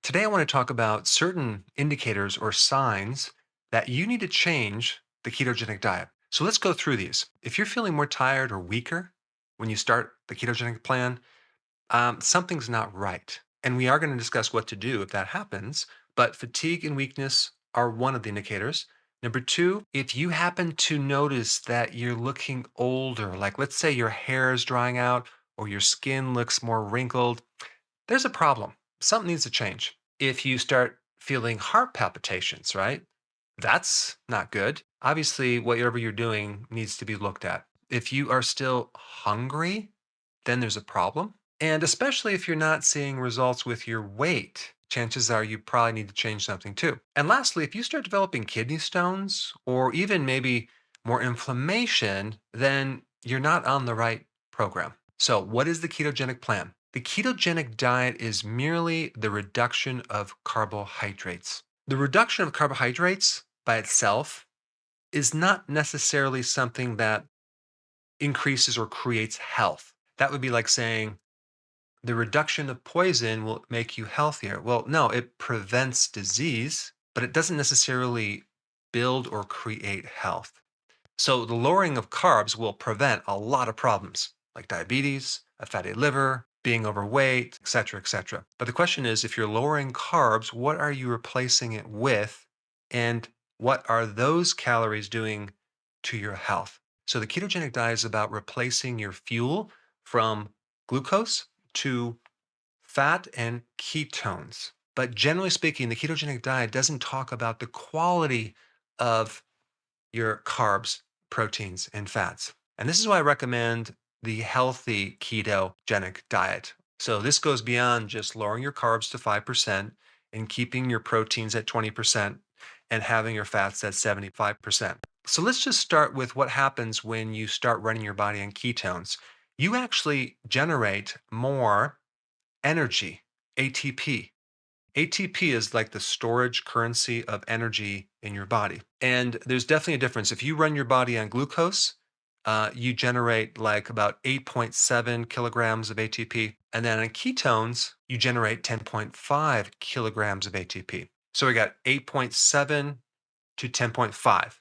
Today, I want to talk about certain indicators or signs that you need to change the ketogenic diet. So let's go through these. If you're feeling more tired or weaker when you start the ketogenic plan, something's not right. And we are going to discuss what to do if that happens. But fatigue and weakness are one of the indicators. Number two, if you happen to notice that you're looking older, like let's say your hair is drying out or your skin looks more wrinkled, there's a problem. Something needs to change. If you start feeling heart palpitations, right? That's not good. Obviously, whatever you're doing needs to be looked at. If you are still hungry, then there's a problem. And especially if you're not seeing results with your weight, chances are you probably need to change something too. And lastly, if you start developing kidney stones or even maybe more inflammation, then you're not on the right program. So, what is the ketogenic plan? The ketogenic diet is merely the reduction of carbohydrates. The reduction of carbohydrates by itself is not necessarily something that increases or creates health. That would be like saying the reduction of poison will make you healthier. Well, no, it prevents disease, but it doesn't necessarily build or create health. So the lowering of carbs will prevent a lot of problems like diabetes, a fatty liver, being overweight, etc., etc. But the question is, if you're lowering carbs, what are you replacing it with? And what are those calories doing to your health? So the ketogenic diet is about replacing your fuel from glucose to fat and ketones. But generally speaking, the ketogenic diet doesn't talk about the quality of your carbs, proteins, and fats. And this is why I recommend the healthy ketogenic diet. So this goes beyond just lowering your carbs to 5% and keeping your proteins at 20% and having your fats at 75%. So let's just start with what happens when you start running your body on ketones. You actually generate more energy, ATP. ATP is like the storage currency of energy in your body. And there's definitely a difference. If you run your body on glucose, you generate like about 8.7 kilograms of ATP. And then on ketones, you generate 10.5 kilograms of ATP. So we got 8.7 to 10.5.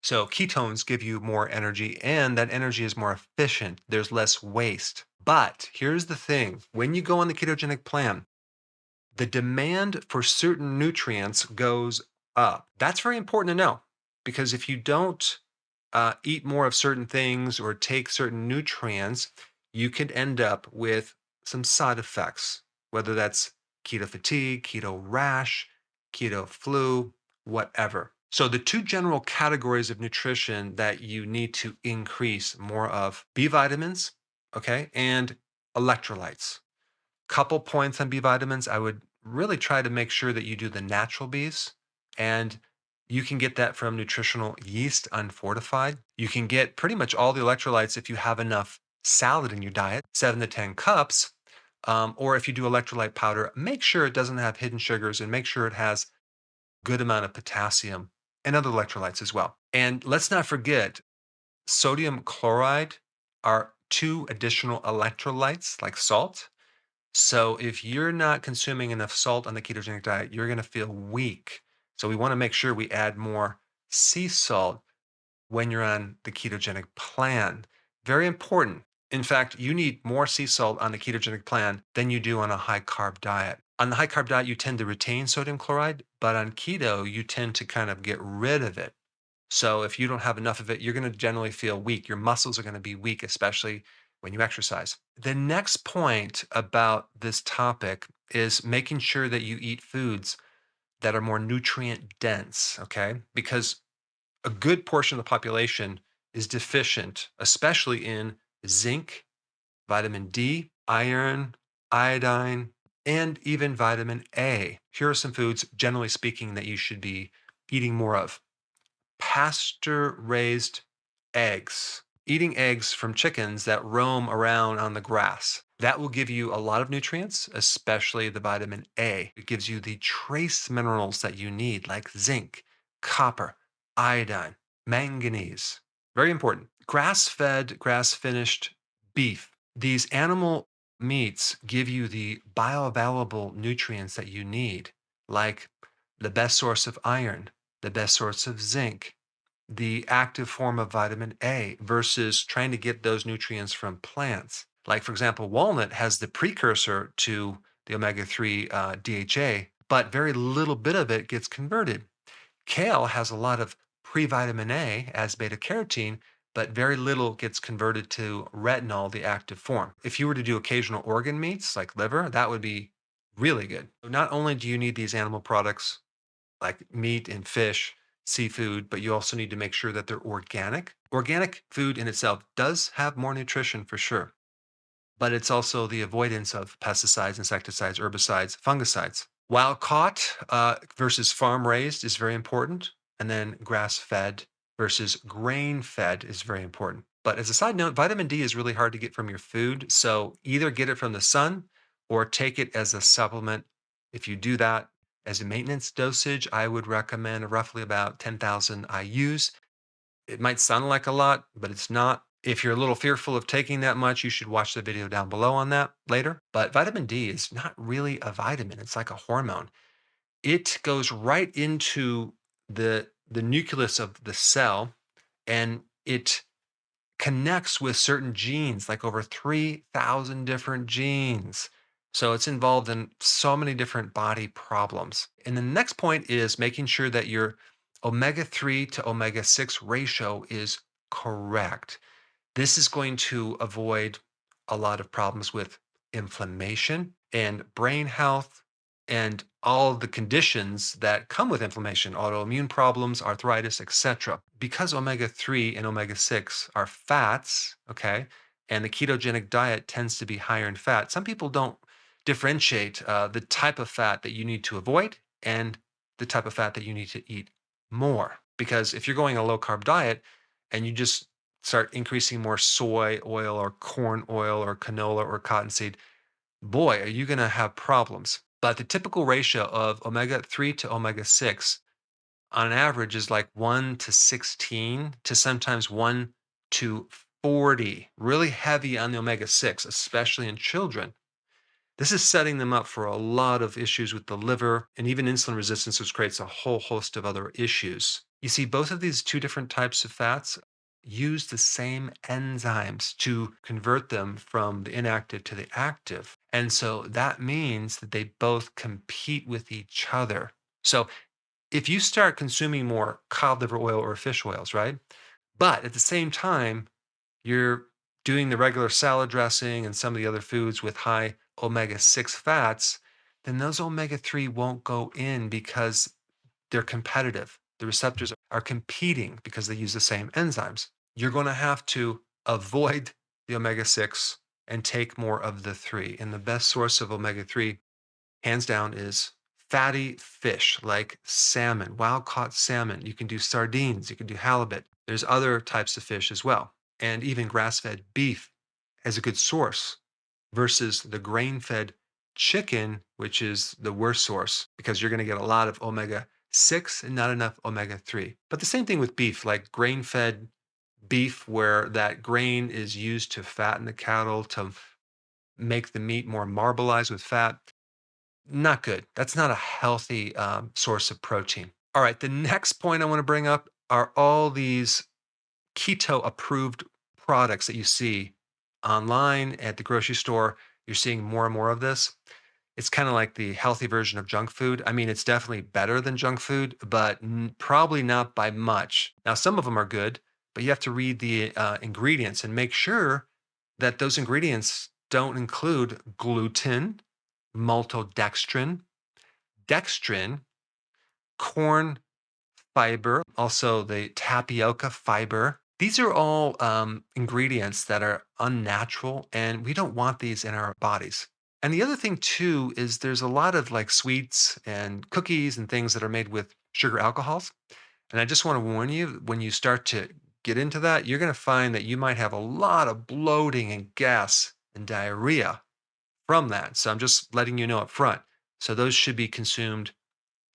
So ketones give you more energy, and that energy is more efficient. There's less waste. But here's the thing, when you go on the ketogenic plan, the demand for certain nutrients goes up. That's very important to know because if you don't eat more of certain things or take certain nutrients, you can end up with some side effects, whether that's keto fatigue, keto rash, keto flu, whatever. So, the two general categories of nutrition that you need to increase more of B vitamins, okay, and electrolytes. Couple points on B vitamins. I would really try to make sure that you do the natural Bs, and you can get that from nutritional yeast unfortified. You can get pretty much all the electrolytes if you have enough salad in your diet, 7 to 10 cups. Or if you do electrolyte powder, make sure it doesn't have hidden sugars and make sure it has good amount of potassium and other electrolytes as well. And let's not forget, sodium chloride are two additional electrolytes like salt. So if you're not consuming enough salt on the ketogenic diet, you're going to feel weak. So we want to make sure we add more sea salt when you're on the ketogenic plan. Very important. In fact, you need more sea salt on the ketogenic plan than you do on a high carb diet. On the high carb diet, you tend to retain sodium chloride, but on keto, you tend to kind of get rid of it. So if you don't have enough of it, you're going to generally feel weak. Your muscles are going to be weak, especially when you exercise. The next point about this topic is making sure that you eat foods that are more nutrient dense, okay? Because a good portion of the population is deficient, especially in zinc, vitamin D, iron, iodine, and even vitamin A. Here are some foods, generally speaking, that you should be eating more of. Pasture raised eggs, eating eggs from chickens that roam around on the grass. That will give you a lot of nutrients, especially the vitamin A. It gives you the trace minerals that you need, like zinc, copper, iodine, manganese. Very important. Grass fed, grass finished beef. These animal meats give you the bioavailable nutrients that you need, like the best source of iron, the best source of zinc, the active form of vitamin A versus trying to get those nutrients from plants. Like, for example, walnut has the precursor to the omega 3 DHA, but very little bit of it gets converted. Kale has a lot of pre-vitamin A as beta carotene, but very little gets converted to retinol, the active form. If you were to do occasional organ meats like liver, that would be really good. Not only do you need these animal products like meat and fish, seafood, but you also need to make sure that they're organic. Organic food in itself does have more nutrition for sure, but it's also the avoidance of pesticides, insecticides, herbicides, fungicides. Wild caught versus farm raised is very important. And then grass fed versus grain fed is very important. But as a side note, vitamin D is really hard to get from your food. So either get it from the sun or take it as a supplement. If you do that as a maintenance dosage, I would recommend roughly about 10,000 IUs. It might sound like a lot, but it's not. If you're a little fearful of taking that much, you should watch the video down below on that later. But vitamin D is not really a vitamin, it's like a hormone. It goes right into the nucleus of the cell and it connects with certain genes, like over 3,000 different genes. So it's involved in so many different body problems. And the next point is making sure that your omega 3 to omega 6 ratio is correct. This is going to avoid a lot of problems with inflammation and brain health and all of the conditions that come with inflammation, autoimmune problems, arthritis, etc. Because omega 3 and omega 6 are fats, okay, and the ketogenic diet tends to be higher in fat, some people don't differentiate the type of fat that you need to avoid and the type of fat that you need to eat more. Because if you're going a low carb diet and you just start increasing more soy oil or corn oil or canola or cottonseed, boy, are you going to have problems. But the typical ratio of omega 3 to omega 6 on average is like 1 to 16 to sometimes 1 to 40, really heavy on the omega 6, especially in children. This is setting them up for a lot of issues with the liver and even insulin resistance, which creates a whole host of other issues. You see, both of these two different types of fats use the same enzymes to convert them from the inactive to the active. And so that means that they both compete with each other. So if you start consuming more cod liver oil or fish oils, right? But at the same time, you're doing the regular salad dressing and some of the other foods with high omega 6 fats, then those omega 3 won't go in because they're competitive. The receptors are competing because they use the same enzymes. You're going to have to avoid the omega 6 and take more of the 3. And the best source of omega 3, hands down, is fatty fish like salmon, wild caught salmon. You can do sardines, you can do halibut. There's other types of fish as well. And even grass fed beef as a good source versus the grain fed chicken, which is the worst source because you're going to get a lot of omega 6 and not enough omega 3. But the same thing with beef, like grain fed beef, where that grain is used to fatten the cattle to make the meat more marbleized with fat. Not good. That's not a healthy source of protein. All right. The next point I want to bring up are all these keto approved products that you see online at the grocery store. You're seeing more and more of this. It's kind of like the healthy version of junk food. I mean, it's definitely better than junk food, but probably not by much. Now, some of them are good, but you have to read the ingredients and make sure that those ingredients don't include gluten, maltodextrin, dextrin, corn fiber, also the tapioca fiber. These are all ingredients that are unnatural, and we don't want these in our bodies. And the other thing too is there's a lot of like sweets and cookies and things that are made with sugar alcohols. And I just want to warn you, when you start to get into that, you're going to find that you might have a lot of bloating and gas and diarrhea from that. So I'm just letting you know up front. So those should be consumed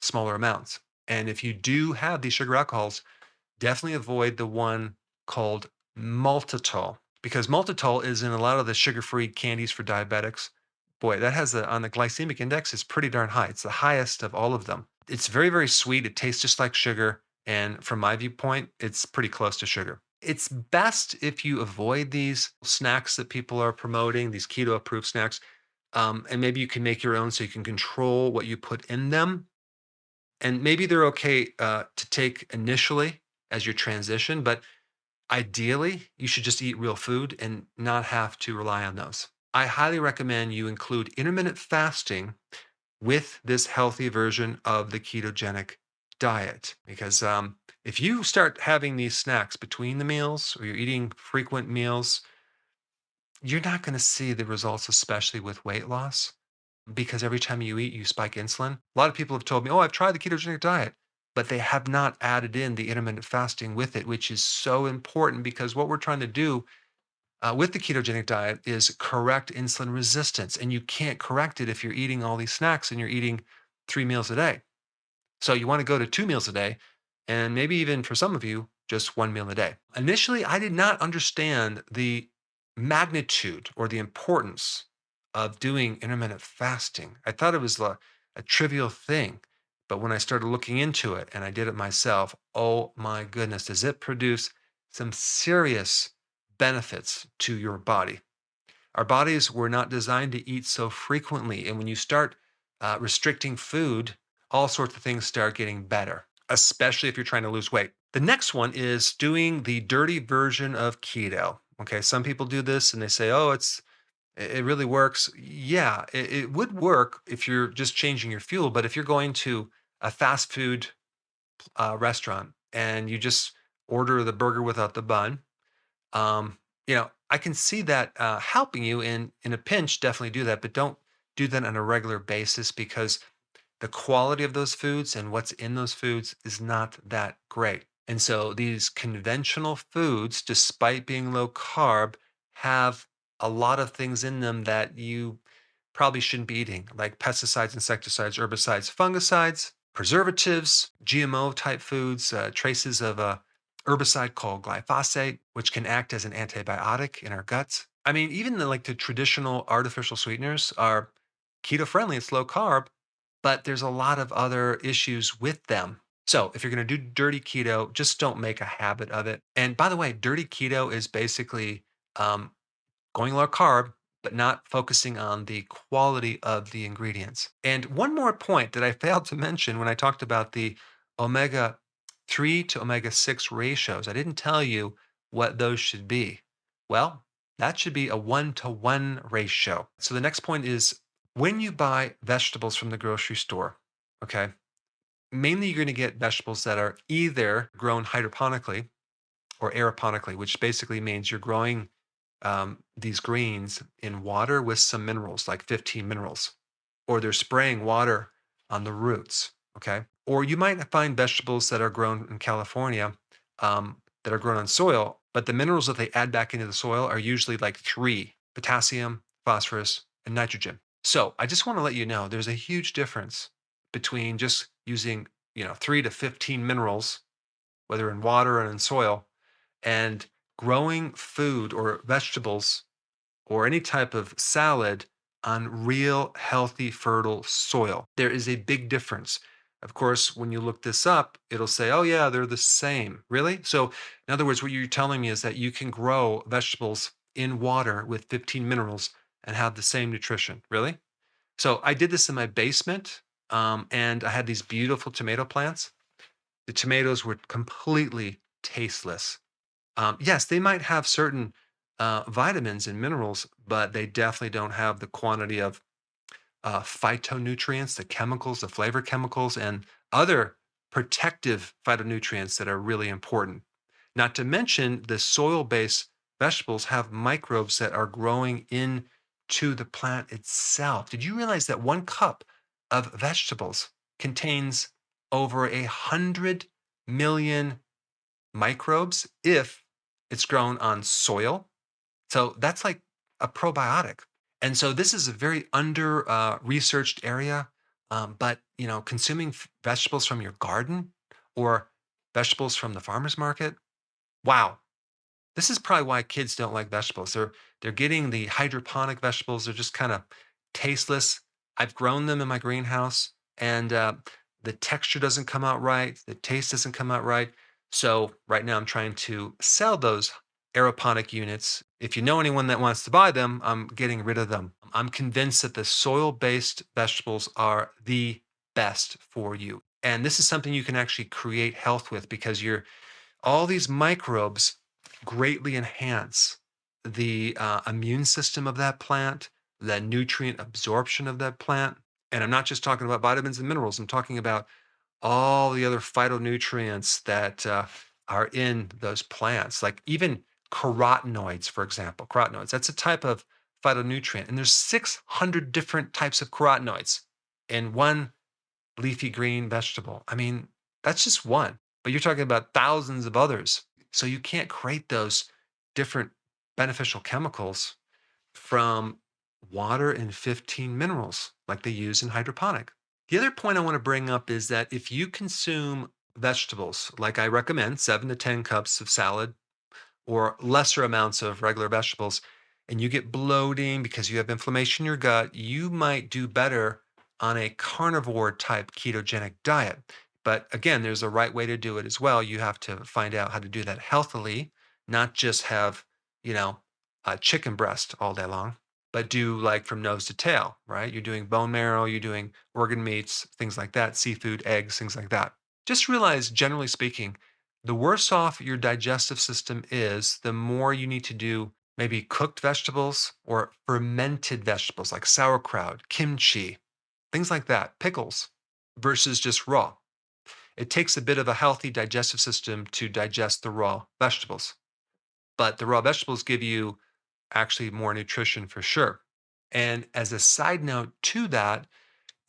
smaller amounts. And if you do have these sugar alcohols, definitely avoid the one called maltitol because maltitol is in a lot of the sugar-free candies for diabetics. Boy, that has on the glycemic index is pretty darn high. It's the highest of all of them. It's very, very sweet. It tastes just like sugar. And from my viewpoint, it's pretty close to sugar. It's best if you avoid these snacks that people are promoting, these keto approved snacks. And maybe you can make your own so you can control what you put in them. And maybe they're okay to take initially as your transition, but ideally, you should just eat real food and not have to rely on those. I highly recommend you include intermittent fasting with this healthy version of the ketogenic diet because if you start having these snacks between the meals or you're eating frequent meals, you're not going to see the results, especially with weight loss, because every time you eat, you spike insulin. A lot of people have told me, oh, I've tried the ketogenic diet, but they have not added in the intermittent fasting with it, which is so important because what we're trying to do with the ketogenic diet is correct insulin resistance. And you can't correct it if you're eating all these snacks and you're eating 3 meals a day. So you want to go to 2 meals a day, and maybe even for some of you, just 1 meal a day. Initially, I did not understand the magnitude or the importance of doing intermittent fasting. I thought it was a trivial thing. But when I started looking into it and I did it myself, oh my goodness, does it produce some serious benefits to your body? Our bodies were not designed to eat so frequently. And when you start restricting food, all sorts of things start getting better, especially if you're trying to lose weight. The next one is doing the dirty version of keto. Okay, some people do this and they say, oh, it really works. Yeah, it would work if you're just changing your fuel. But if you're going to a fast food restaurant and you just order the burger without the bun, I can see that helping you in a pinch. Definitely do that, but don't do that on a regular basis because the quality of those foods and what's in those foods is not that great. And so these conventional foods, despite being low carb, have a lot of things in them that you probably shouldn't be eating, like pesticides, insecticides, herbicides, fungicides, preservatives, GMO type foods, traces of a herbicide called glyphosate, which can act as an antibiotic in our guts. I mean, even the traditional artificial sweeteners are keto friendly, it's low carb, but there's a lot of other issues with them. So if you're going to do dirty keto, just don't make a habit of it. And by the way, dirty keto is basically um, going low carb, but not focusing on the quality of the ingredients. And one more point that I failed to mention when I talked about the omega 3 to omega 6 ratios, I didn't tell you what those should be. Well, that should be a 1-to-1 ratio. So the next point is when you buy vegetables from the grocery store, okay, mainly you're going to get vegetables that are either grown hydroponically or aeroponically, which basically means you're growing these greens in water with some minerals, like 15 minerals, or they're spraying water on the roots. Okay. Or you might find vegetables that are grown in California that are grown on soil, but the minerals that they add back into the soil are usually like three: potassium, phosphorus, and nitrogen. So I just want to let you know there's a huge difference between just using, 3 to 15 minerals, whether in water or in soil, and growing food or vegetables or any type of salad on real, healthy, fertile soil. There is a big difference. Of course, when you look this up, it'll say, oh, yeah, they're the same. Really? So, in other words, what you're telling me is that you can grow vegetables in water with 15 minerals and have the same nutrition. Really? So, I did this in my basement and I had these beautiful tomato plants. The tomatoes were completely tasteless. Yes, they might have certain vitamins and minerals, but they definitely don't have the quantity of phytonutrients, the chemicals, the flavor chemicals, and other protective phytonutrients that are really important. Not to mention, the soil based vegetables have microbes that are growing into the plant itself. Did you realize that 1 cup of vegetables contains over 100 million microbes if it's grown on soil? So that's like a probiotic. And so this is a very under researched area. But consuming vegetables from your garden or vegetables from the farmer's market, wow, This is probably why kids don't like vegetables. They're getting the hydroponic vegetables. They're just kind of tasteless. I've grown them in my greenhouse, and the texture doesn't come out right. The taste doesn't come out right. So right now, I'm trying to sell those aeroponic units. If you know anyone that wants to buy them, I'm getting rid of them. I'm convinced that the soil-based vegetables are the best for you. And this is something you can actually create health with because you're all these microbes greatly enhance the immune system of that plant, the nutrient absorption of that plant. And I'm not just talking about vitamins and minerals, I'm talking about all the other phytonutrients that are in those plants, like even carotenoids, for example. Carotenoids, that's a type of phytonutrient. And there's 600 different types of carotenoids in one leafy green vegetable. I mean, that's just one, but you're talking about thousands of others. So you can't create those different beneficial chemicals from water and 15 minerals like they use in hydroponic. The other point I want to bring up is that if you consume vegetables, like I recommend 7 to 10 cups of salad or lesser amounts of regular vegetables, and you get bloating because you have inflammation in your gut, you might do better on a carnivore type ketogenic diet. But again, there's a right way to do it as well. You have to find out how to do that healthily, not just have, you know, a chicken breast all day long, but do like from nose to tail, right? You're doing bone marrow, you're doing organ meats, things like that, seafood, eggs, things like that. Just realize, generally speaking, the worse off your digestive system is, the more you need to do maybe cooked vegetables or fermented vegetables like sauerkraut, kimchi, things like that, pickles, versus just raw. It takes a bit of a healthy digestive system to digest the raw vegetables, but the raw vegetables give you actually more nutrition for sure. And as a side note to that,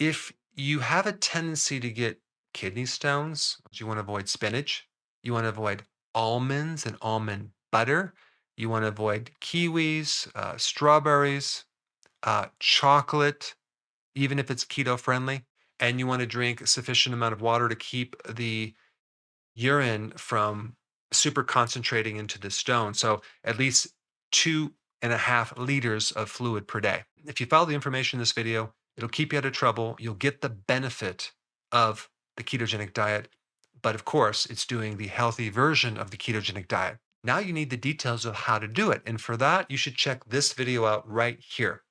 if you have a tendency to get kidney stones, you want to avoid spinach, you want to avoid almonds and almond butter, you want to avoid kiwis, strawberries, chocolate, even if it's keto friendly, and you want to drink a sufficient amount of water to keep the urine from super concentrating into the stone. So at least 2.5 liters of fluid per day. If you follow the information in this video, it'll keep you out of trouble. You'll get the benefit of the ketogenic diet. But of course, it's doing the healthy version of the ketogenic diet. Now you need the details of how to do it. And for that, you should check this video out right here.